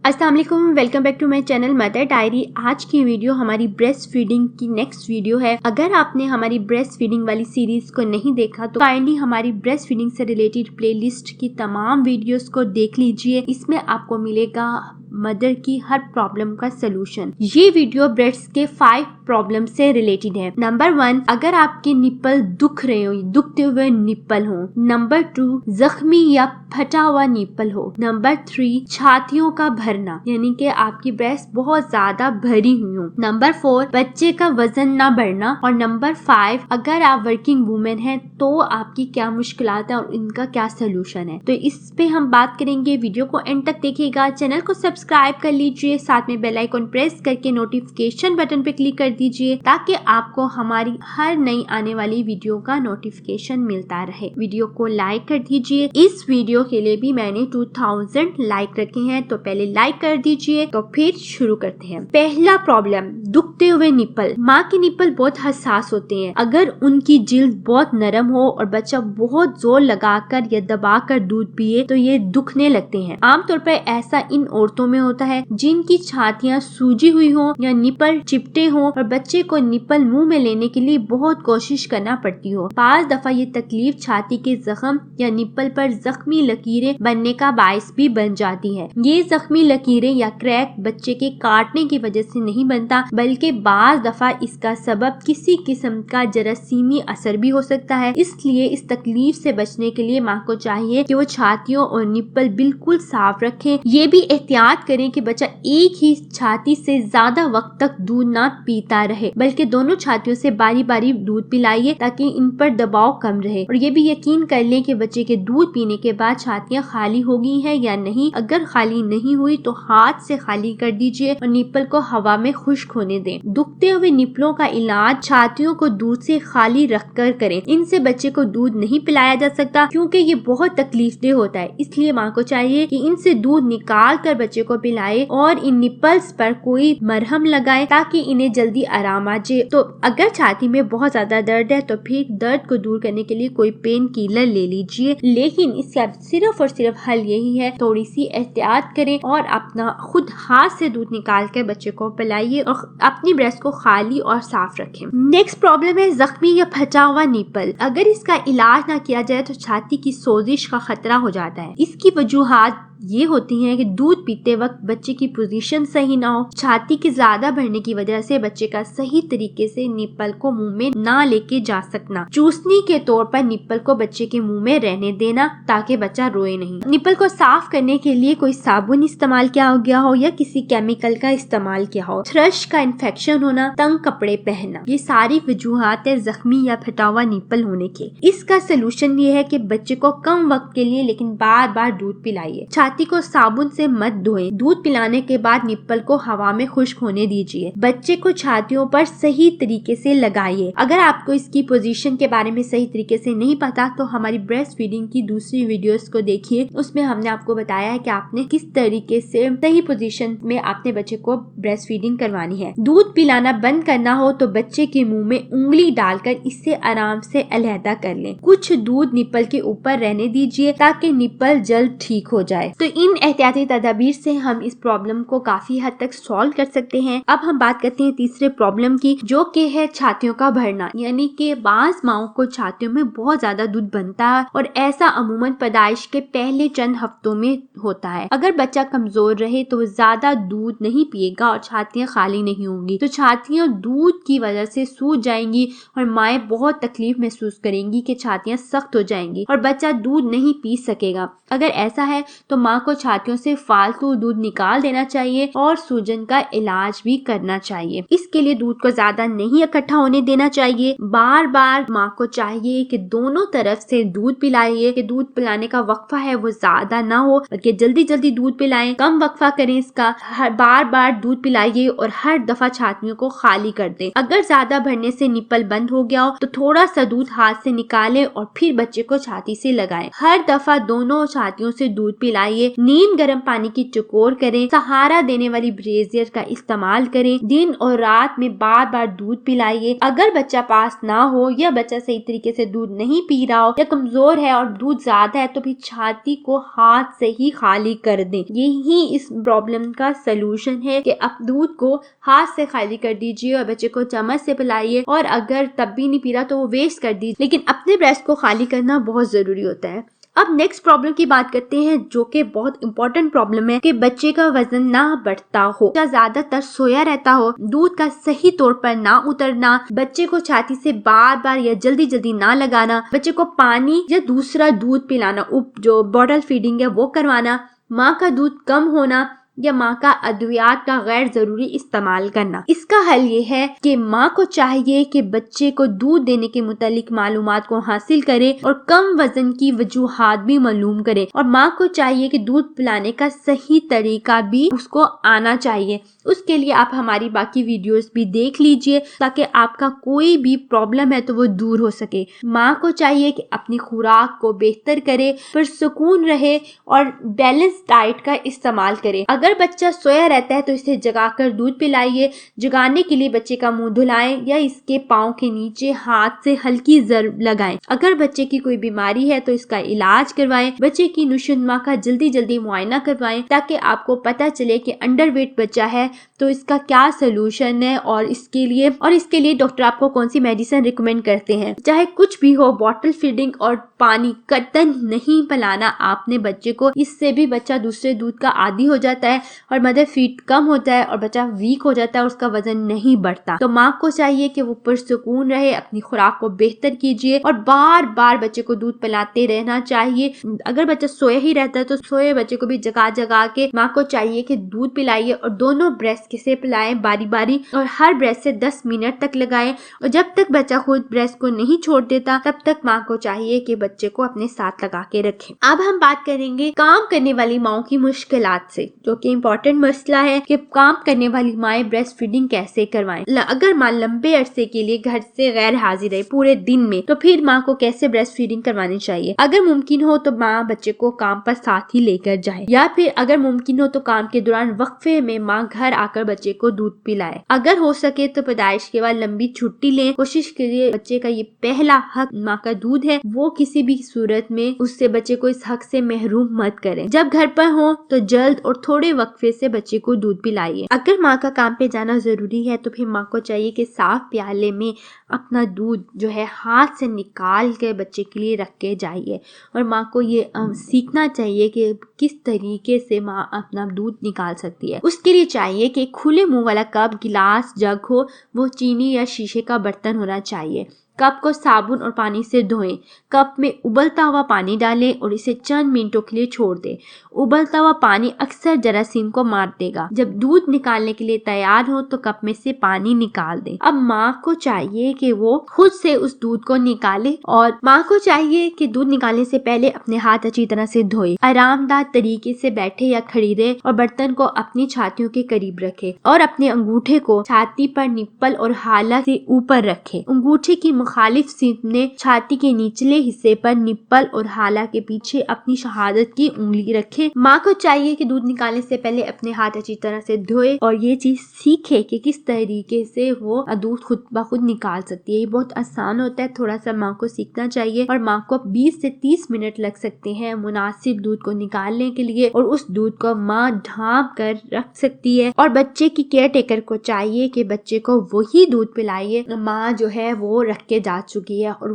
अस्सलाम वालेकुम, welcome back to my channel mother diary. आज की वीडियो हमारी ब्रेस्ट फीडिंग की नेक्स्ट वीडियो है। अगर आपने हमारी ब्रेस्ट फीडिंग वाली सीरीज को नहीं देखा तो काइंडली हमारी ब्रेस्ट फीडिंग से रिलेटेड प्लेलिस्ट की तमाम वीडियोस को देख लीजिए। इसमें आपको मिलेगा मदर की हर प्रॉब्लम का सलूशन। ये वीडियो ब्रेस्ट के 5 प्रॉब्लम से रिलेटेड है। नंबर 1, अगर आपके निप्पल दुख रहे हो, दुखते हुए निप्पल हो। नंबर 2, जख्मी या फटा हुआ निप्पल हो। नंबर 3, छातियों का भरना, यानी कि आपकी ब्रेस्ट बहुत ज्यादा भरी हुई हो। नंबर 4, बच्चे का वजन ना बढ़ना। और नंबर 5, अगर आप वर्किंग वुमेन हैं तो आपकी क्या मुश्किलात है और इनका क्या सलूशन है। तो इस पे हम बात करेंगे। वीडियो को एंड तक देखिएगा। चैनल को सब्सक्राइब कर लीजिए, साथ में बेल आइकन प्रेस करके नोटिफिकेशन बटन पे क्लिक कर दीजिए ताकि आपको हमारी हर नई आने वाली वीडियो का नोटिफिकेशन मिलता रहे। वीडियो को लाइक कर दीजिए। इस वीडियो के लिए भी मैंने 2000 लाइक रखे हैं, तो पहले लाइक कर दीजिए। तो फिर शुरू करते हैं। पहला प्रॉब्लम, दुखते हुए निप्पल। माँ के निप्पल बहुत हसास होते हैं। अगर उनकी जिल्द बहुत नरम हो और बच्चा बहुत जोर लगाकर या दबाकर दूध पिए तो ये दुखने लगते हैं। आमतौर पर ऐसा इन औरतों में होता है जिनकी छातियां सूजी हुई हो या निप्पल चिपटे हो और बच्चे को निप्पल मुंह में लेने के लिए बहुत कोशिश करना पड़ती हो। 5 दफा ये तकलीफ छाती के जख्म या निप्पल पर जख्मी लकीरें बनने का बायस भी बन जाती है। ये जख्मी लकीरें या क्रैक बच्चे के काटने की वजह से नहीं बनता, बल्कि बाज दफा इसका सबब किसी किस्म का जरासीमी असर भी हो सकता है। इसलिए इस तकलीफ से बचने के लिए माँ को चाहिए कि वो छातियों और निप्पल बिल्कुल साफ रखें। ये भी एहतियात करें कि बच्चा एक ही छाती से ज्यादा वक्त तक दूध ना पीता रहे, बल्कि दोनों छातियों से बारी बारी दूध पिलाइए ताकि इन पर दबाव कम रहे। और ये भी यकीन कर लें कि बच्चे के दूध पीने के बाद छातियां खाली हो गई हैं या नहीं। अगर खाली नहीं हुई तो हाथ से खाली कर दीजिए और निप्पल को हवा में खुश्क होने दें। दुखते हुए निप्पलों का इलाज छातियों को दूध से खाली रखकर करें। इनसे बच्चे को दूध नहीं पिलाया जा सकता क्योंकि ये बहुत तकलीफदेह होता है। इसलिए माँ को चाहिए कि इनसे दूध निकाल कर बच्चे को पिलाए और इन निप्पल्स पर कोई मरहम लगाए ताकि इन्हें जल्दी आराम आ जाए। तो अगर छाती में बहुत ज्यादा दर्द है तो फिर दर्द को दूर करने के लिए कोई पेन किलर ले लीजिए, लेकिन इसका सिर्फ और सिर्फ हल यही है, थोड़ी सी एहतियात करें और अपना खुद हाथ से दूध निकाल कर बच्चे को पिलाइए और अपनी ब्रेस्ट को खाली और साफ रखें। नेक्स्ट प्रॉब्लम है जख्मी या फटा हुआ निप्पल। अगर इसका इलाज ना किया जाए तो छाती की सोजिश का खतरा हो जाता है। इसकी वजूहात ये होती हैं कि दूध पीते वक्त बच्चे की पोजीशन सही ना हो, छाती के ज्यादा बढ़ने की वजह से बच्चे का सही तरीके से निप्पल को मुंह में ना लेके जा सकना, चूसनी के तौर पर निप्पल को बच्चे के मुंह में रहने देना ताकि बच्चा रोए नहीं। निप्पल को साफ करने के लिए कोई साबुन इस्तेमाल किया गया हो या किसी केमिकल का इस्तेमाल किया हो, थ्रश का इन्फेक्शन होना, तंग कपड़े पहनना, ये सारी वजूहात है जख्मी या फटा हुआ निप्पल होने के। इसका सोल्यूशन ये है कि बच्चे को कम वक्त के लिए लेकिन बार बार दूध पिलाइए। छाती को साबुन से मत धोएं। दूध पिलाने के बाद निप्पल को हवा में खुश्क होने दीजिए। बच्चे को छातियों पर सही तरीके से लगाइए। अगर आपको इसकी पोजीशन के बारे में सही तरीके से नहीं पता तो हमारी ब्रेस्ट फीडिंग की दूसरी वीडियोस को देखिए, उसमें हमने आपको बताया है कि आपने किस तरीके से सही पोजीशन में अपने बच्चे को ब्रेस्ट फीडिंग करवानी है। दूध पिलाना बंद करना हो तो बच्चे के मुंह में उंगली डालकर इससे आराम से अलहदा कर लें। कुछ दूध निप्पल के ऊपर रहने दीजिए ताकि निप्पल जल्द ठीक हो जाए। तो इन एहतियाती तदाबीर से हम इस प्रॉब्लम को काफी हद तक सॉल्व कर सकते हैं। अब हम बात करते हैं तीसरे प्रॉब्लम की, जो कि है छातियों का भरना, यानी कि बाज माओं को छातियों में बहुत ज्यादा दूध बनता है और ऐसा अमूमन पैदाइश के पहले चंद हफ्तों में होता है। अगर बच्चा कमजोर रहे तो ज्यादा दूध नहीं पिएगा और छातियां खाली नहीं होंगी, तो छातियां दूध की वजह से सूज जाएंगी और माएं बहुत तकलीफ महसूस करेंगी कि छातियां सख्त हो जाएंगी और बच्चा दूध नहीं पी सकेगा। अगर ऐसा है तो माँ को छातियों से फालतू दूध निकाल देना चाहिए और सूजन का इलाज भी करना चाहिए। इसके लिए दूध को ज्यादा नहीं इकट्ठा होने देना चाहिए। बार बार माँ को चाहिए कि दोनों तरफ से दूध पिलाइए, कि दूध पिलाने का वक्फा है वो ज्यादा ना हो बल्कि जल्दी जल्दी दूध पिलाएं, कम वक्फा करें इसका। बार बार दूध पिलाइए और हर दफा छातियों को खाली कर दें। अगर ज्यादा भरने से निप्पल बंद हो गया हो तो थोड़ा सा दूध हाथ से निकालें और फिर बच्चे को छाती से लगाएं। हर दफा दोनों छातियों से दूध पिलाइए। नीम गर्म पानी की चुकोर करें। सहारा देने वाली ब्रेजियर का इस्तेमाल करें। दिन और रात में बार बार दूध पिलाइए। अगर बच्चा पास ना हो या बच्चा सही तरीके से दूध नहीं पी रहा हो या कमजोर है और दूध ज्यादा है तो फिर छाती को हाथ से ही खाली कर दें। यही इस प्रॉब्लम का सलूशन है कि आप दूध को हाथ से खाली कर दीजिए और बच्चे को चम्मच से पिलाइए, और अगर तब भी नहीं पी रहा तो वो वेस्ट कर दीजिए, लेकिन अपने ब्रेस्ट को खाली करना बहुत जरूरी होता है। अब नेक्स्ट प्रॉब्लम की बात करते हैं, जो कि बहुत इंपॉर्टेंट प्रॉब्लम है कि बच्चे का वजन ना बढ़ता हो या ज्यादातर सोया रहता हो, दूध का सही तौर पर ना उतरना, बच्चे को छाती से बार बार या जल्दी जल्दी ना लगाना, बच्चे को पानी या दूसरा दूध पिलाना, जो बॉटल फीडिंग है वो करवाना, माँ का दूध कम होना या माँ का अद्वियात का गैर जरूरी इस्तेमाल करना। इसका हल ये है कि माँ को चाहिए कि बच्चे को दूध देने के मुतालिक मालूमात को हासिल करे और कम वजन की वजूहात भी मालूम करे, और माँ को चाहिए कि दूध पिलाने का सही तरीका भी उसको आना चाहिए। उसके लिए आप हमारी बाकी वीडियोस भी देख लीजिए ताकि आपका कोई भी प्रॉब्लम है तो वो दूर हो सके। माँ को चाहिए कि अपनी खुराक को बेहतर करे, पर सुकून रहे और बैलेंस डाइट का इस्तेमाल करे। अगर बच्चा सोया रहता है तो इसे जगाकर दूध पिलाइए। जगाने के लिए बच्चे का मुंह धुलाएं या इसके पाँव के नीचे हाथ से हल्की ज़रब लगाएं। अगर बच्चे की कोई बीमारी है तो इसका इलाज करवाएं। बच्चे की नुशुनमा का जल्दी जल्दी मुआयना करवाएं ताकि आपको पता चले कि अंडरवेट बच्चा है तो इसका क्या सोल्यूशन है, और इसके लिए डॉक्टर आपको कौन सी मेडिसिन रिकमेंड करते हैं। चाहे कुछ भी हो, बॉटल फीडिंग और पानी कतई नहीं पिलाना आपने बच्चे को, इससे भी बच्चा दूसरे दूध का आदी हो जाता है और मदर फीड कम होता है और बच्चा वीक हो जाता है और उसका वजन नहीं बढ़ता। तो माँ को चाहिए कि वो पुरसुकून रहे, अपनी खुराक को बेहतर कीजिए और बार बार बच्चे को दूध पिलाते रहना चाहिए। अगर बच्चा सोया ही रहता है तो सोए बच्चे को भी जगा जगा के माँ को चाहिए कि दूध पिलाइए, और दोनों ब्रेस्ट से पिलाएं बारी बारी, और हर ब्रेस्ट से 10 मिनट तक लगाएं, और जब तक बच्चा खुद ब्रेस्ट को नहीं छोड़ देता तब तक माँ को चाहिए कि बच्चे को अपने साथ लगा के रखें। अब हम बात करेंगे काम करने वाली माओ की मुश्किलात से, जो कि इम्पोर्टेंट मसला है कि काम करने वाली माएँ ब्रेस्ट फीडिंग कैसे करवाएं। अगर माँ लंबे अरसे के लिए घर से गैर हाजिर है पूरे दिन में, तो फिर माँ को कैसे ब्रेस्ट फीडिंग करवानी चाहिए। अगर मुमकिन हो तो माँ बच्चे को काम पर साथ ही लेकर जाए, या फिर अगर मुमकिन हो तो काम के दौरान वक्फे में माँ घर आकर बच्चे को दूध पिलाए। अगर हो सके तो पैदाइश के बाद लंबी छुट्टी लें। कोशिश करिए बच्चे का ये पहला हक माँ का दूध है, वो किसी भी सूरत में उससे बच्चे को इस हक से महरूम मत करें। जब घर पर हो तो जल्द और थोड़े वक्फे से बच्चे को दूध पिलाइए। अगर माँ का काम पे जाना जरूरी है तो फिर माँ को चाहिए कि साफ प्याले में अपना दूध जो है हाथ से निकाल के बच्चे के लिए रख के जाइए, और माँ को ये सीखना चाहिए कि किस तरीके से माँ अपना दूध निकाल सकती है। उसके लिए चाहिए कि खुले मुंह वाला कप, गिलास, जग हो, वो चीनी या शीशे का बर्तन होना चाहिए। कप को साबुन और पानी से धोएं। कप में उबलता हुआ पानी डालें और इसे चंद मिनटों के लिए छोड़ दें। उबलता हुआ पानी अक्सर जरासीम को मार देगा। जब दूध निकालने के लिए तैयार हो तो कप में से पानी निकाल दें। अब माँ को चाहिए कि वो खुद से उस दूध को निकाले, और माँ को चाहिए कि दूध निकालने से पहले अपने हाथ अच्छी तरह से धोए, आरामदायक तरीके से बैठे या खड़ी रहे, और बर्तन को अपनी छातियों के करीब रखे और अपने अंगूठे को छाती पर निप्पल और हाला से ऊपर रखे। अंगूठे की मुखालिफ सिर ने छाती के निचले हिस्से पर निप्पल और हाला के पीछे अपनी शहादत की उंगली रखे। माँ को चाहिए कि दूध निकालने से पहले अपने हाथ अच्छी तरह से धोए और ये चीज सीखे कि किस तरीके से वो दूध खुद ब खुद निकाल सकती है। ये बहुत आसान होता है, थोड़ा सा माँ को सीखना चाहिए, और माँ को 20 से 30 मिनट लग सकते हैं मुनासिब दूध को निकालने के लिए, और उस दूध को माँ ढांप कर रख सकती है। और बच्चे की केयर टेकर को चाहिए कि बच्चे को वही दूध पिलाइए माँ जो है वो रख के जा चुकी है, और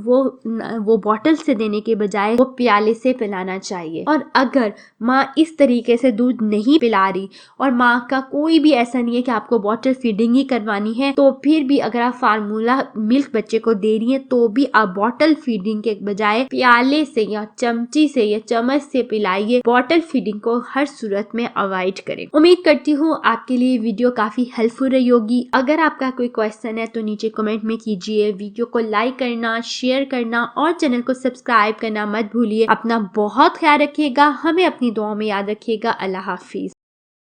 वो बॉटल से देने के बजाय वो प्याले से पिलाना चाहिए। और अगर माँ इस तरीके से दूध नहीं पिला रही और माँ का कोई भी ऐसा नहीं है कि आपको बॉटल फीडिंग ही करवानी है, तो फिर भी अगर आप फार्मूला मिल्क बच्चे को दे रही है तो भी आप बॉटल फीडिंग के बजाय प्याले से या चमची से या चम्मच से पिलाइए। बॉटल फीडिंग को हर सूरत में अवॉइड करें। उम्मीद करती हूँ आपके लिए वीडियो काफी हेल्पफुल रही होगी। अगर आपका कोई क्वेश्चन है तो नीचे कमेंट में कीजिए। वीडियो को लाइक करना, शेयर करना और चैनल को सब्सक्राइब करना मत भूलिए। अपना बहुत ख्याल रखिएगा, हमें अपनी दुआओं में याद रखिएगा। अल्लाह हाफिज।